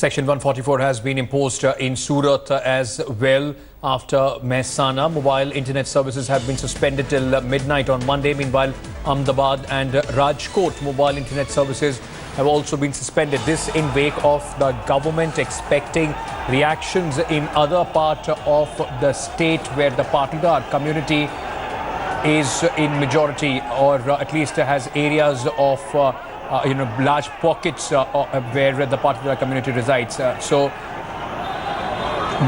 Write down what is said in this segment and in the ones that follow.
Section 144 has been imposed in Surat as well after Mehsana. Mobile internet services have been suspended till midnight on Monday. Meanwhile, Ahmedabad and Rajkot mobile internet services have also been suspended. This in wake of the government expecting reactions in other part of the state where the Patidar community is in majority, or at least has areas of large pockets where the Patidar community resides. So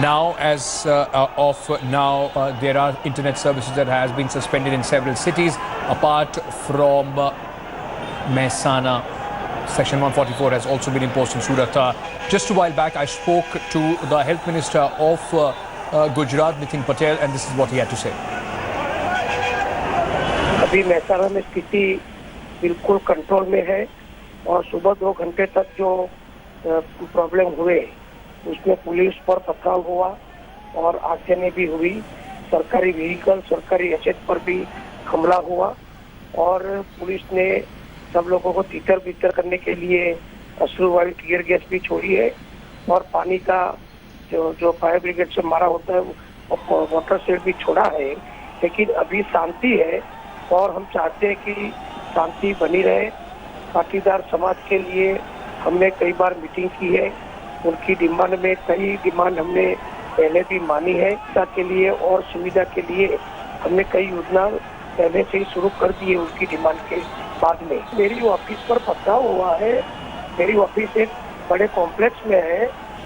now, as of now, there are internet services that has been suspended in several cities apart from Mehsana. Section 144 has also been imposed in Surat. Just a while back, I spoke to the Health Minister of Gujarat, Nitin Patel, and this is what he had to say. अभी मेहसाना में स्थिति बिल्कुल control में है और सुबह 2 घंटे तक जो प्रॉब्लम हुए उसमें पुलिस पर पथराव हुआ और आगजनी भी हुई। सरकारी व्हीकल, सरकारी एसेट पर भी हमला हुआ और पुलिस ने सब लोगों को तितर बितर करने के लिए अश्रु वाली टीयर गैस भी छोड़ी है और पानी का जो फायर ब्रिगेड से मारा होता है वाटर शेड भी छोड़ा है। लेकिन अभी शांति है और हम चाहते हैं कि शांति बनी रहे। पाटीदार समाज के लिए हमने कई बार मीटिंग की है, उनकी डिमांड में कई डिमांड हमने पहले भी मानी है। शिक्षा के लिए और सुविधा के लिए हमने कई योजना पहले से ही शुरू कर दी है उनकी डिमांड के बाद में। मेरी ऑफिस पर पथराव हुआ है। मेरी ऑफिस एक बड़े कॉम्प्लेक्स में है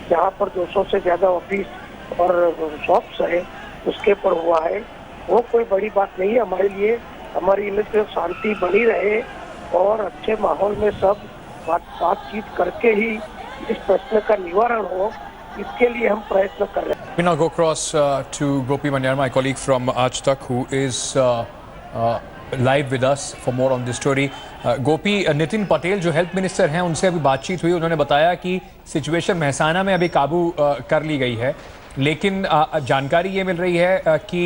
जहाँ पर 200 से ज्यादा ऑफिस और शॉप्स है, उसके पर हुआ है। वो कोई बड़ी बात नहीं है हमारे लिए। हमारी लिए तो शांति बनी रहे और अच्छे माहौल में सब बातचीत करके ही इस प्रश्न का निवारण हो, इसके लिए हम प्रयत्न कर रहे हैं। We now go across to Gopi Manyar, my colleague from Aaj Tak, who is live with us for more on this story. गोपी, नितिन पटेल जो हेल्थ मिनिस्टर हैं उनसे अभी बातचीत हुई। उन्होंने बताया कि सिचुएशन मेहसाना में अभी काबू कर ली गई है, लेकिन जानकारी ये मिल रही है कि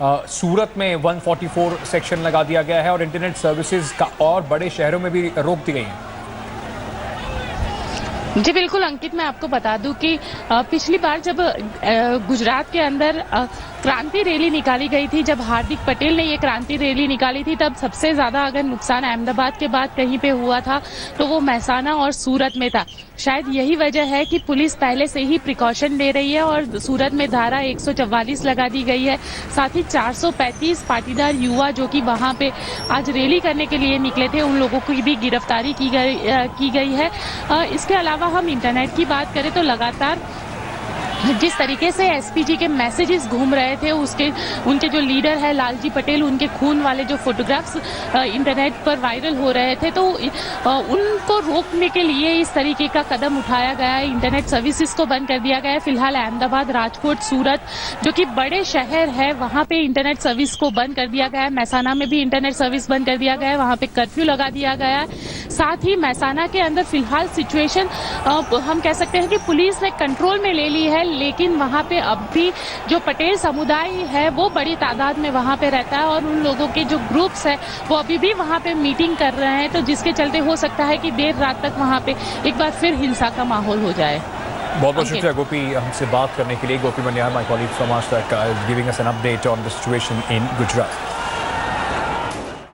सूरत में 144 सेक्शन लगा दिया गया है और इंटरनेट सर्विसेज का और बड़े शहरों में भी रोक दी गई हैं। जी बिल्कुल अंकित, मैं आपको बता दूं कि पिछली बार जब गुजरात के अंदर क्रांति रैली निकाली गई थी, जब हार्दिक पटेल ने ये क्रांति रैली निकाली थी, तब सबसे ज्यादा अगर नुकसान अहमदाबाद के बाद कहीं पे हुआ था तो वो मेहसाना और सूरत में था। शायद यही वजह है कि पुलिस पहले से ही प्रिकॉशन ले रही है और सूरत में धारा 144 लगा दी गई है। साथ ही 435 पाटीदार युवा जो कि वहां पे आज रैली करने के लिए निकले थे, उन लोगों की भी गिरफ्तारी की गई है। इसके अलावा हम इंटरनेट की बात करें तो लगातार जिस तरीके से एसपीजी के मैसेजेस घूम रहे थे, उनके जो लीडर है लालजी पटेल, उनके खून वाले जो फोटोग्राफ्स इंटरनेट पर वायरल हो रहे थे, तो उनको रोकने के लिए इस तरीके का कदम उठाया गया है। इंटरनेट सर्विसेज को बंद कर दिया गया है। फिलहाल अहमदाबाद, राजकोट, सूरत जो कि बड़े शहर है, वहां पे इंटरनेट सर्विस को बंद कर दिया गया है। मेहसाना में भी इंटरनेट सर्विस बंद कर दिया गया है, वहां पे कर्फ्यू लगा दिया गया है। साथ ही मेहसाना के अंदर फिलहाल सिचुएशन हम कह सकते हैं कि पुलिस ने कंट्रोल में ले ली है, लेकिन वहां पे अब भी जो पटेल समुदाय है वो बड़ी तादाद में वहां पे रहता है और उन लोगों के जो ग्रुप्स है वो अभी भी वहां पे मीटिंग कर रहे हैं, तो जिसके चलते हो सकता है कि देर रात तक वहां पे एक बार फिर हिंसा का माहौल हो जाए। बहुत बहुत शुक्रिया गोपी हमसे बात करने के लिए। गोपी मनियार, माय कॉलीग फ्रॉम आज तक, giving us an update on the situation in Gujarat.